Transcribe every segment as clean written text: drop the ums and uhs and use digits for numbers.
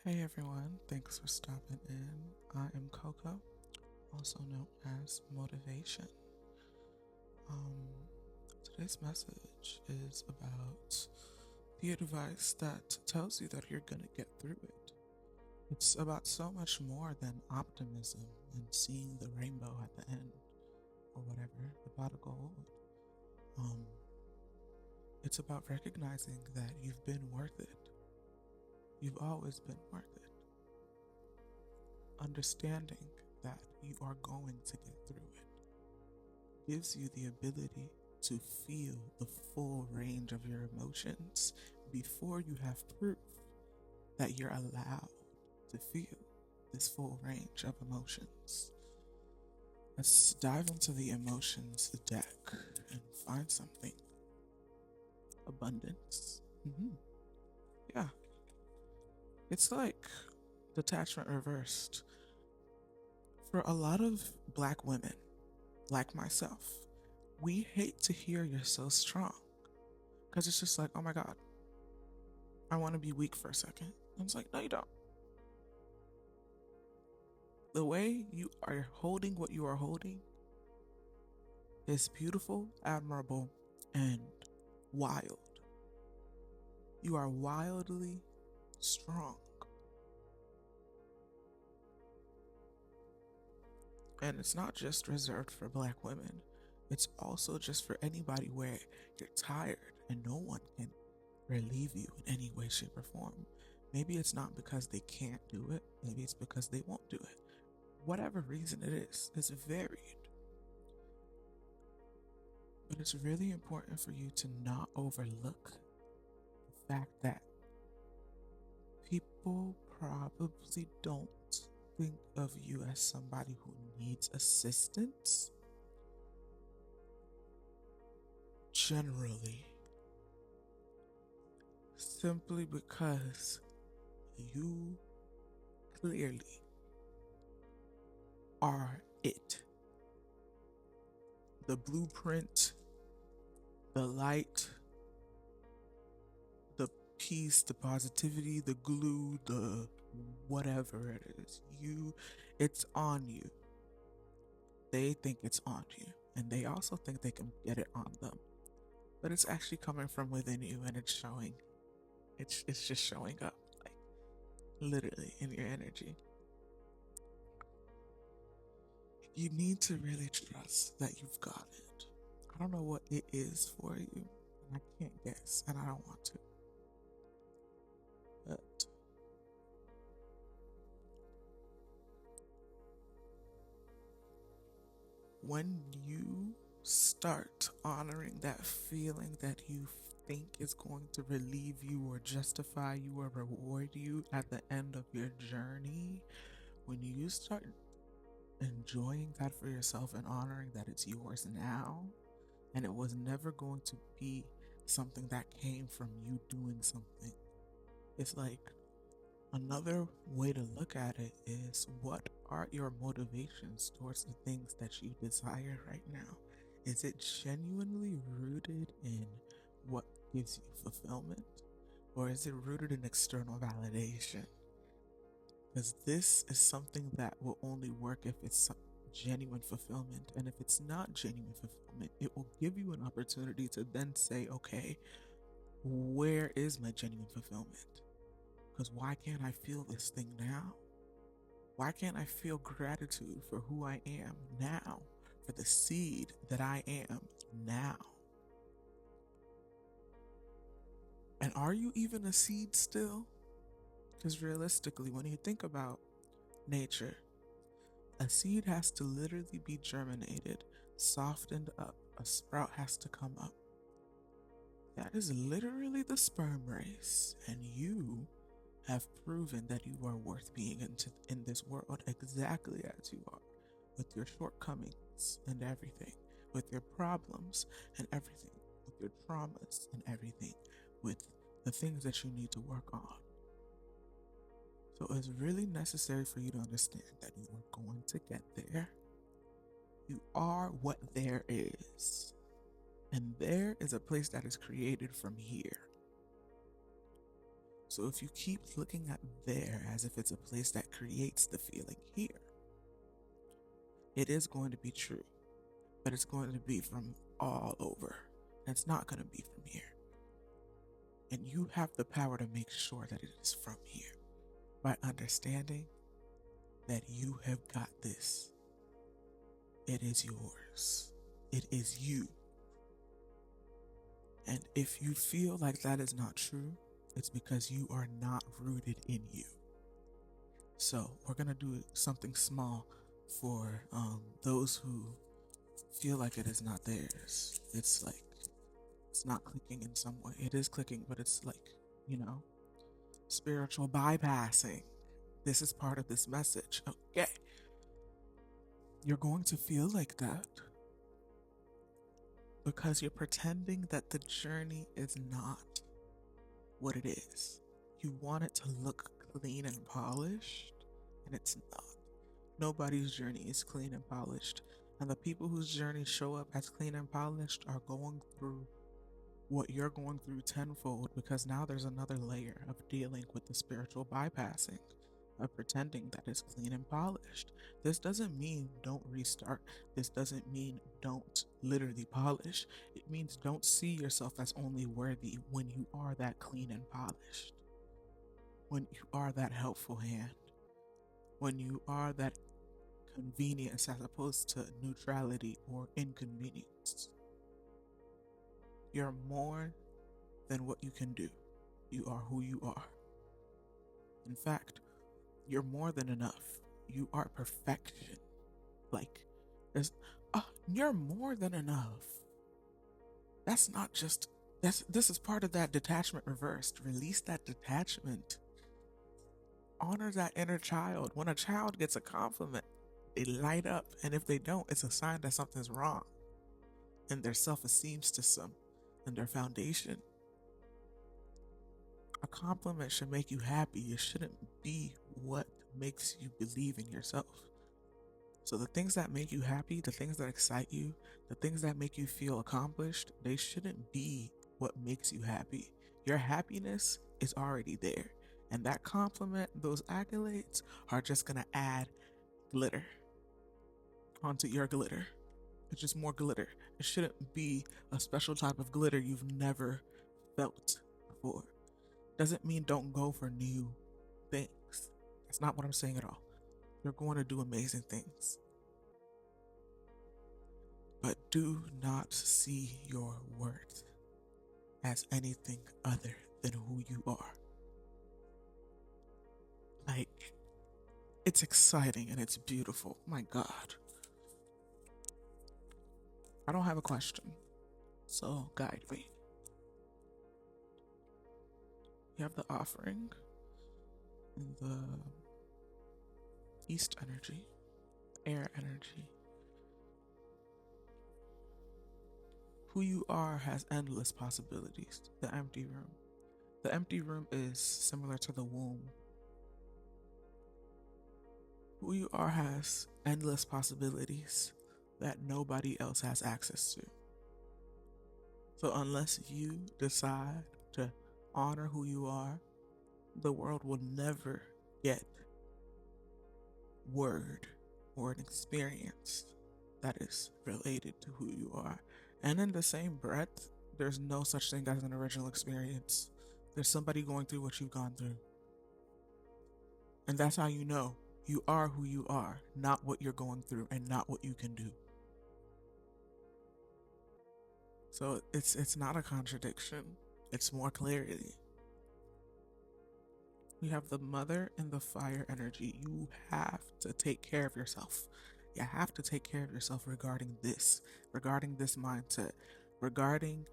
Hey everyone, thanks for stopping in. I am Coco, also known as Motivation. Um, Today's message is about the advice that tells you that you're gonna get through it. It's about so much more than optimism and seeing the rainbow at the end or whatever, the pot of gold. Um, it's about recognizing that you've been worth it. You've always been worth it. Understanding that you are going to get through it gives you the ability to feel the full range of your emotions before you have proof that you're allowed to feel this full range of emotions. Let's dive into the emotions deck and find something. Abundance. Yeah, it's like detachment reversed. For a lot of black women, like myself, we hate to hear you're so strong because it's just like, oh my God, I want to be weak for a second. I was like, no, you don't. The way you are holding what you are holding is beautiful, admirable, and wild. You are wildly strong. And it's not just reserved for black women, it's also just for anybody where you're tired and no one can relieve you in any way, shape, or form. Maybe it's not because they can't do it, maybe it's because they won't do it. Whatever reason it is, it's varied. But it's really important for you to not overlook the fact that people probably don't think of you as somebody who needs assistance generally, simply because you clearly are it. The blueprint, the light, the peace, the positivity, the glue, the whatever it is. It's on you. They think it's on you. And they also think they can get it on them. But it's actually coming from within you and it's showing. It's just showing up, like literally in your energy. You need to really trust that you've got it. I don't know what it is for you, and I can't guess, and I don't want to. But when you start honoring that feeling that you think is going to relieve you or justify you or reward you at the end of your journey, when you start enjoying that for yourself and honoring that it's yours now, and it was never going to be something that came from you doing something. It's like another way to look at it is, what are your motivations towards the things that you desire right now? Is it genuinely rooted in what gives you fulfillment? Or is it rooted in external validation? Because this is something that will only work if it's genuine fulfillment. And if it's not genuine fulfillment, it will give you an opportunity to then say, okay, where is my genuine fulfillment? Because why can't I feel this thing now? Why can't I feel gratitude for who I am now, for the seed that I am now? And are you even a seed still? Because realistically, when you think about nature, a seed has to literally be germinated, softened up, a sprout has to come up. That is literally the sperm race, and you have proven that you are worth being in this world exactly as you are, with your shortcomings and everything, with your problems and everything, with your traumas and everything, with the things that you need to work on. So it's really necessary for you to understand that you are going to get there. You are what there is. And there is a place that is created from here. So if you keep looking at there as if it's a place that creates the feeling here, it is going to be true, but it's going to be from all over. And it's not going to be from here. And you have the power to make sure that it is from here by understanding that you have got this. It is yours. It is you. And if you feel like that is not true, it's because you are not rooted in you. So we're going to do something small for those who feel like it is not theirs. It's like, it's not clicking in some way. It is clicking, but it's like, spiritual bypassing. This is part of this message. Okay. You're going to feel like that because you're pretending that the journey is not what it is. You want it to look clean and polished, and it's not. Nobody's journey is clean and polished. And the people whose journeys show up as clean and polished are going through what you're going through tenfold, because now there's another layer of dealing with the spiritual bypassing, of pretending that it's clean and polished. This doesn't mean don't restart. This doesn't mean don't literally polish. It means don't see yourself as only worthy when you are that clean and polished, when you are that helpful hand, when you are that convenience as opposed to neutrality or inconvenience. You're more than what you can do. You are who you are. In fact, you're more than enough. You are perfection. You're more than enough. That's not just, this is part of that detachment reversed. Release that detachment. Honor that inner child. When a child gets a compliment, they light up. And if they don't, it's a sign that something's wrong in their self-esteem system and their foundation. A compliment should make you happy. It shouldn't be what makes you believe in yourself. So the things that make you happy, the things that excite you, the things that make you feel accomplished, they shouldn't be what makes you happy. Your happiness is already there. And that compliment, those accolades are just going to add glitter onto your glitter. It's just more glitter. It shouldn't be a special type of glitter you've never felt before. Doesn't mean don't go for new things. That's not what I'm saying at all. You're going to do amazing things. But do not see your worth as anything other than who you are. It's exciting and it's beautiful. My God. I don't have a question, so guide me. You have the offering and the east energy, air energy. Who you are has endless possibilities. The empty room. The empty room is similar to the womb. Who you are has endless possibilities that nobody else has access to. So unless you decide to honor who you are, the world will never get word or an experience that is related to who you are. And in the same breath, there's no such thing as an original experience. There's somebody going through what you've gone through. And that's how you know you are who you are, not what you're going through and not what you can do. So it's not a contradiction. It's more clarity. You have the mother and the fire energy. You have to take care of yourself. You have to take care of yourself regarding this mindset, regarding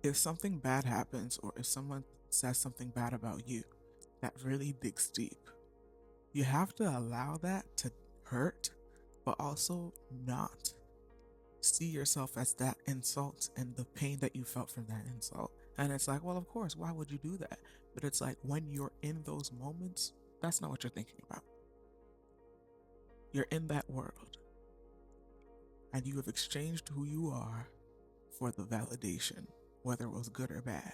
if something bad happens or if someone says something bad about you that really digs deep. You have to allow that to hurt, but also not see yourself as that insult and the pain that you felt from that insult. And it's like, well, of course, why would you do that? But it's like when you're in those moments, that's not what you're thinking about. You're in that world. And you have exchanged who you are for the validation, whether it was good or bad.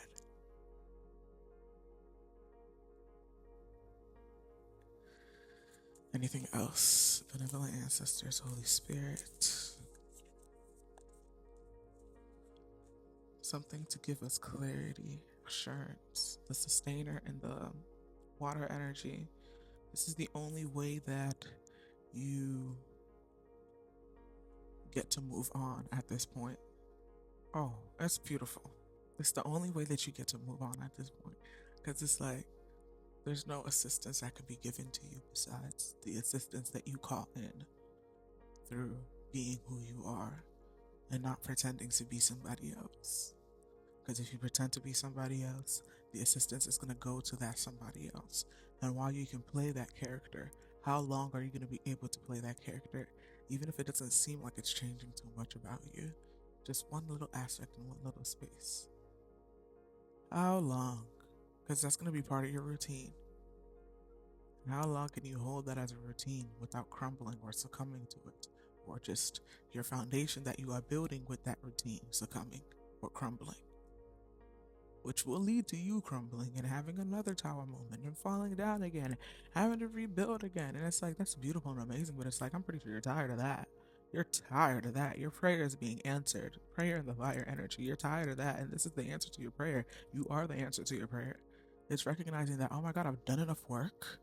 Anything else? Benevolent ancestors, Holy Spirit. Something to give us clarity, assurance, the sustainer and the water energy. This is the only way that you get to move on at this point. Oh, that's beautiful. It's the only way that you get to move on at this point. Because it's like, there's no assistance that can be given to you besides the assistance that you call in through being who you are and not pretending to be somebody else. Because if you pretend to be somebody else, the assistance is going to go to that somebody else. And while you can play that character, how long are you going to be able to play that character, even if it doesn't seem like it's changing too much about you? Just one little aspect in one little space. How long? Because that's going to be part of your routine. And how long can you hold that as a routine without crumbling or succumbing to it? Or just your foundation that you are building with that routine succumbing or crumbling? Which will lead to you crumbling and having another tower moment and falling down again, having to rebuild again. And it's like, that's beautiful and amazing, but it's like, I'm pretty sure you're tired of that. You're tired of that. Your prayer is being answered. Prayer in the fire energy. You're tired of that. And this is the answer to your prayer. You are the answer to your prayer. It's recognizing that, oh my God, I've done enough work.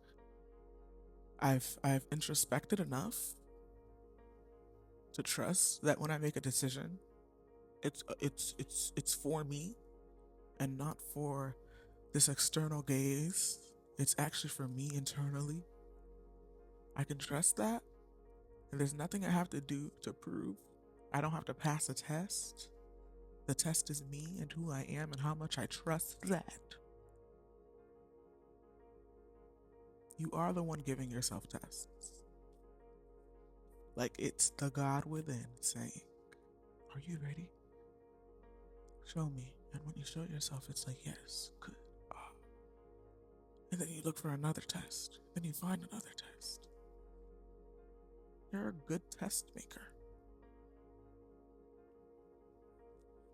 I've introspected enough to trust that when I make a decision, it's for me and not for this external gaze. It's actually for me internally. I can trust that. And there's nothing I have to do to prove. I don't have to pass a test. The test is me and who I am and how much I trust that. You are the one giving yourself tests. Like it's the God within saying, are you ready? Show me. And when you show yourself, it's like, yes, good. And then you look for another test. Then you find another test. You're a good test maker.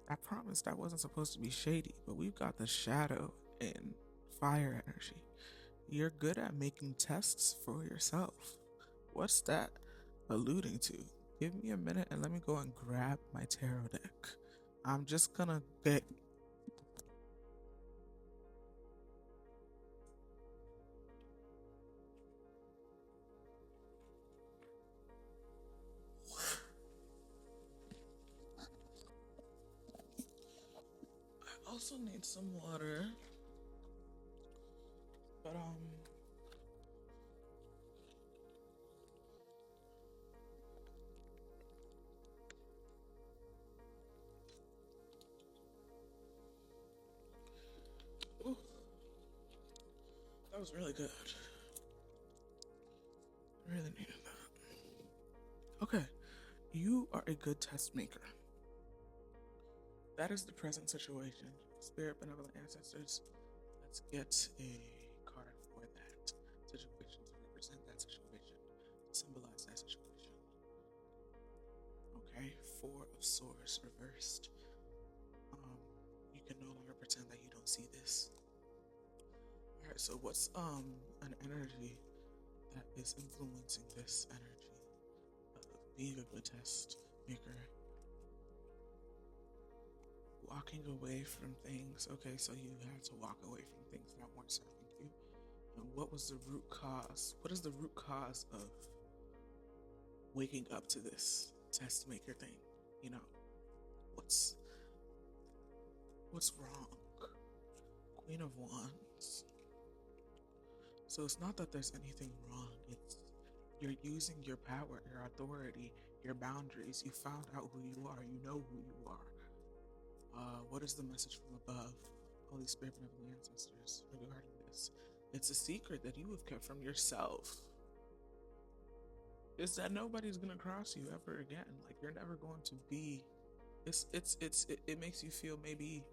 I promised I wasn't supposed to be shady, but we've got the shadow and fire energy. You're good at making tests for yourself. What's that alluding to? Give me a minute and let me go and grab my tarot deck. I'm just gonna get... I also need some water. But ooh, that was really good. I really needed that. Okay, you are a good test maker. That is the present situation. Spirit, benevolent ancestors, let's get a card for that situation to represent that situation, to symbolize that situation. Okay, Four of Swords reversed. You can no longer pretend that you don't see this. Alright, so what's an energy that is influencing this energy of being a good test maker? Walking away from things. Okay, so you had to walk away from things that weren't serving you. And what was the root cause? What is the root cause of waking up to this test maker thing? You know, what's wrong? Queen of Wands. So it's not that there's anything wrong. It's you're using your power, your authority, your boundaries. You found out who you are. You know who you are. What is the message from above? Holy Spirit, benevolent ancestors, regarding this. It's a secret that you have kept from yourself. Is that nobody's gonna cross you ever again. Like you're never going to be. It makes you feel maybe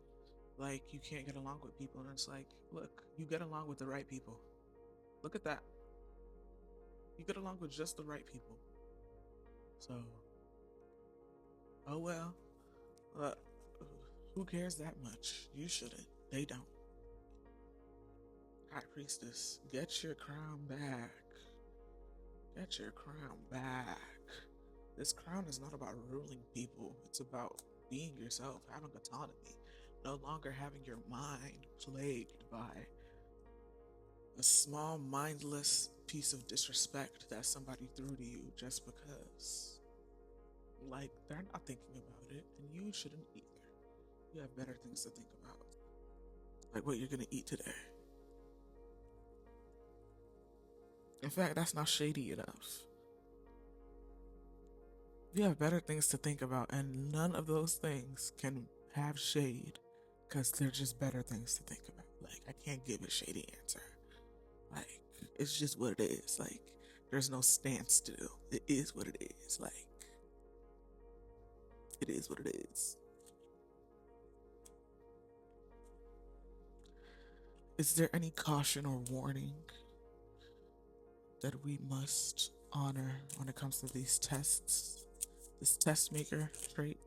like you can't get along with people, and it's like, look, you get along with the right people. Look at that. You get along with just the right people. So, oh well. Who cares that much? You shouldn't. They don't. High Priestess, get your crown back. Get your crown back. This crown is not about ruling people, it's about being yourself, having autonomy, no longer having your mind plagued by a small, mindless piece of disrespect that somebody threw to you just because. Like, they're not thinking about it, and you shouldn't either. You have better things to think about. Like what you're gonna eat today. In fact, that's not shady enough. You have better things to think about, and none of those things can have shade because they're just better things to think about. Like, I can't give a shady answer. Like, it's just what it is. Like, there's no standstill. It is what it is. Like, it is what it is. Is there any caution or warning that we must honor when it comes to these tests? This test maker trait,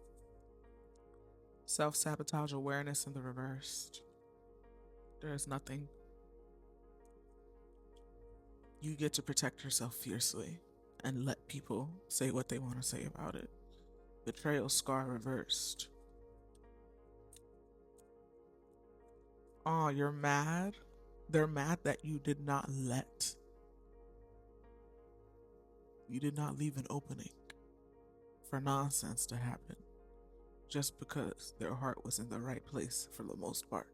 self sabotage awareness in the reversed. There is nothing. You get to protect yourself fiercely and let people say what they want to say about it. Betrayal scar reversed. Oh, you're mad? They're mad that you did not let. You did not leave an opening for nonsense to happen just because their heart was in the right place for the most part.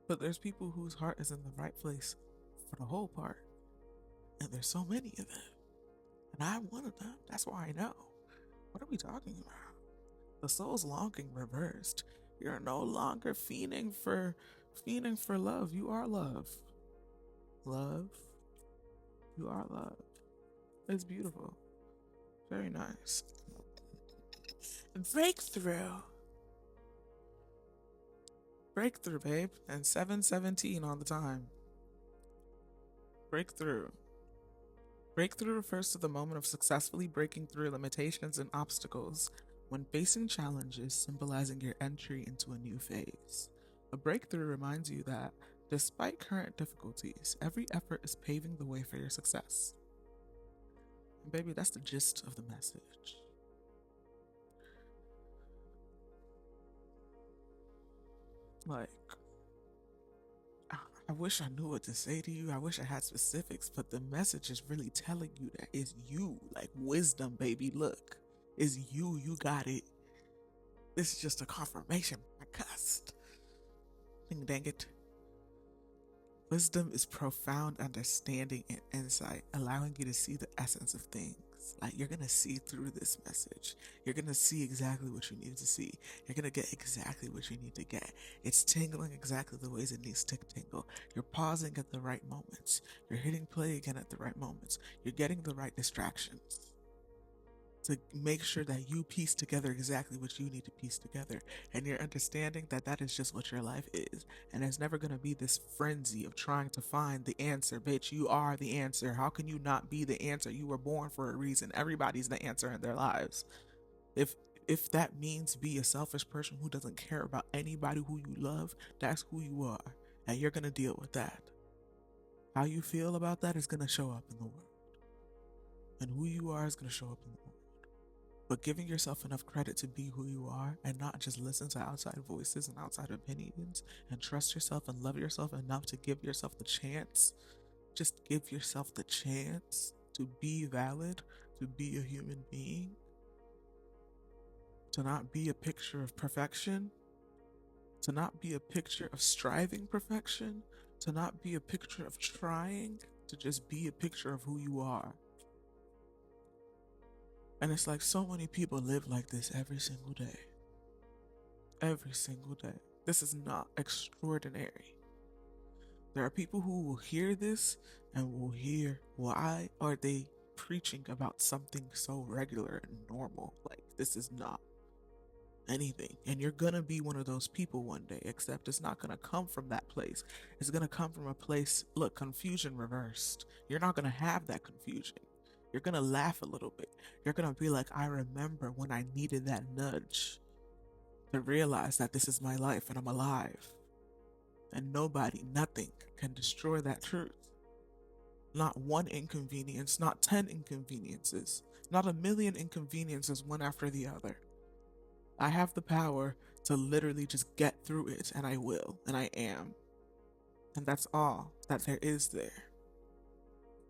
But there's people whose heart is in the right place for the whole part. And there's so many of them. And I'm one of them. That's why I know. What are we talking about? The soul's longing reversed. You're no longer fiending for love. You are love. Love. You are love. It's beautiful. Very nice. Breakthrough. Breakthrough, babe. And 717 on the time. Breakthrough. Breakthrough refers to the moment of successfully breaking through limitations and obstacles when facing challenges, symbolizing your entry into a new phase. A breakthrough reminds you that, despite current difficulties, every effort is paving the way for your success. And baby, that's the gist of the message. Like, I wish I knew what to say to you. I wish I had specifics, but the message is really telling you that it's you. Like, wisdom, baby. Look, it's you. You got it. This is just a confirmation. I cussed. Dang it. Wisdom is profound understanding and insight, allowing you to see the essence of things. Like, you're gonna see through this message. You're gonna see exactly what you need to see. You're gonna get exactly what you need to get. It's tingling exactly the ways it needs to tingle. You're pausing at the right moments. You're hitting play again at the right moments. You're getting the right distractions to make sure that you piece together exactly what you need to piece together. And you're understanding that that is just what your life is. And there's never going to be this frenzy of trying to find the answer. Bitch, you are the answer. How can you not be the answer? You were born for a reason. Everybody's the answer in their lives. If that means be a selfish person who doesn't care about anybody who you love, that's who you are. And you're going to deal with that. How you feel about that is going to show up in the world. And who you are is going to show up in the world. But giving yourself enough credit to be who you are and not just listen to outside voices and outside opinions, and trust yourself and love yourself enough to give yourself the chance. Just give yourself the chance to be valid, to be a human being, to not be a picture of perfection, to not be a picture of striving perfection, to not be a picture of trying, to just be a picture of who you are. And it's like so many people live like this every single day. Every single day. This is not extraordinary. There are people who will hear this and will hear, why are they preaching about something so regular and normal? Like, this is not anything. And you're gonna be one of those people one day, except it's not gonna come from that place. It's gonna come from a place, look, confusion reversed. You're not gonna have that confusion. You're gonna laugh a little bit. You're gonna be like, I remember when I needed that nudge to realize that this is my life and I'm alive. And nobody, nothing can destroy that truth. Not one inconvenience, not 10 inconveniences, not a million inconveniences one after the other. I have the power to literally just get through it, and I will, and I am. And that's all that there is there.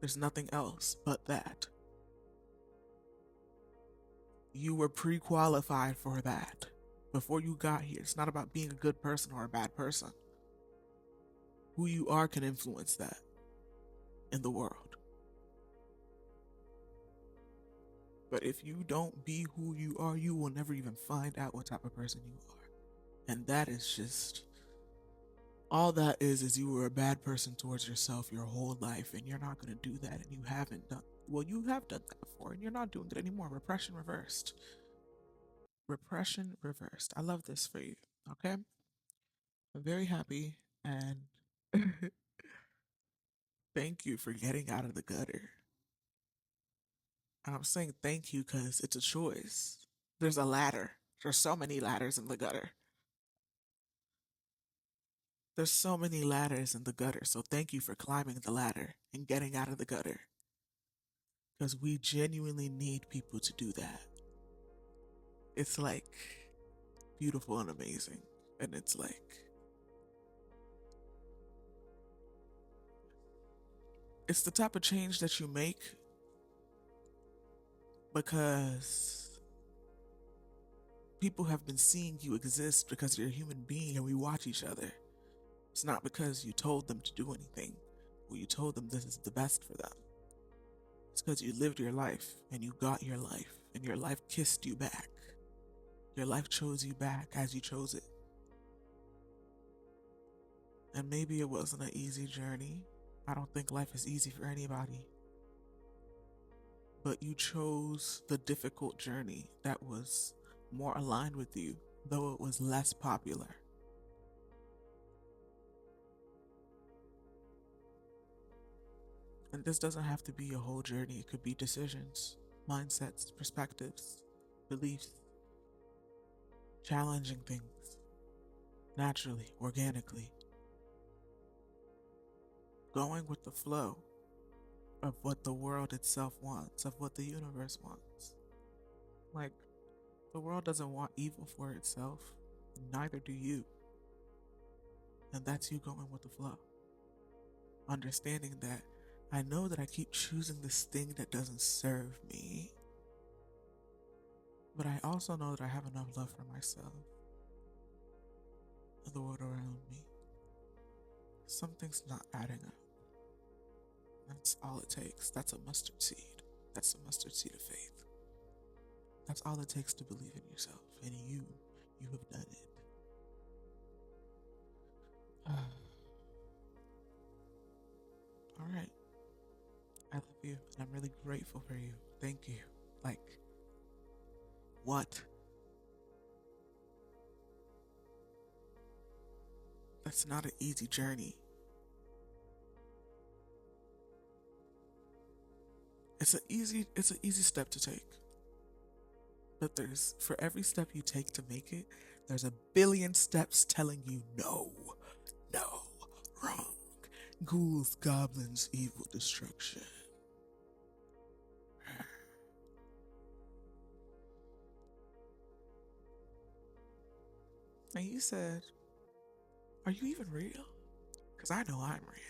There's nothing else but that. You were pre qualified for that before you got here. It's not about being a good person or a bad person. Who you are can influence that in the world. But if you don't be who you are, you will never even find out what type of person you are. And that is just all that is you were a bad person towards yourself your whole life, and you're not going to do that, and you haven't done well. You have done that before, and you're not doing it anymore. Repression reversed. Repression reversed. I love this for you. Okay, I'm very happy, and thank you for getting out of the gutter. And I'm saying thank you because it's a choice. There's a ladder. There's so many ladders in the gutter. There's so many ladders in the gutter. So thank you for climbing the ladder and getting out of the gutter. Because we genuinely need people to do that. It's like beautiful and amazing. And it's like, it's the type of change that you make because people have been seeing you exist because you're a human being and we watch each other. It's not because you told them to do anything or you told them this is the best for them. It's because you lived your life and you got your life and your life kissed you back. Your life chose you back as you chose it. And maybe it wasn't an easy journey. I don't think life is easy for anybody. But you chose the difficult journey that was more aligned with you, though it was less popular. And this doesn't have to be a whole journey. It could be decisions, mindsets, perspectives, beliefs, challenging things, naturally, organically. Going with the flow of what the world itself wants, of what the universe wants. Like, the world doesn't want evil for itself, neither do you. And that's you going with the flow. Understanding that I know that I keep choosing this thing that doesn't serve me, but I also know that I have enough love for myself and the world around me. Something's not adding up. That's all it takes. That's a mustard seed. That's a mustard seed of faith. That's all it takes to believe in yourself. And you have done it. All right. I love you. And I'm really grateful for you. Thank you. Like, what? That's not an easy journey. It's an easy step to take. But there's, for every step you take to make it, there's a billion steps telling you no, wrong. Ghouls, goblins, evil, destruction. And you said, are you even real? Because I know I'm real.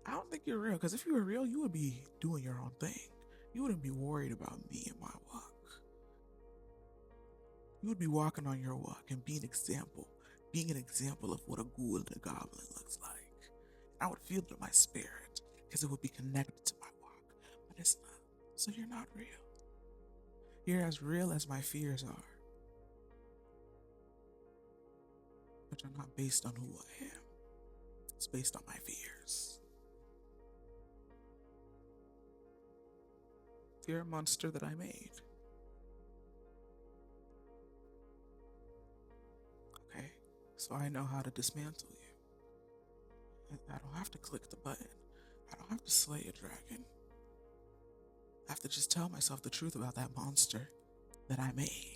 I don't think you're real, because if you were real, you would be doing your own thing. You wouldn't be worried about me and my walk. You would be walking on your walk and being an example of what a ghoul and a goblin looks like. I would feel it in my spirit, because it would be connected to my walk, but it's not. So you're not real. You're as real as my fears are. But you're not based on who I am. It's based on my fears. You're a monster that I made. Okay, so I know how to dismantle you. I don't have to click the button. I don't have to slay a dragon. I have to just tell myself the truth about that monster that I made.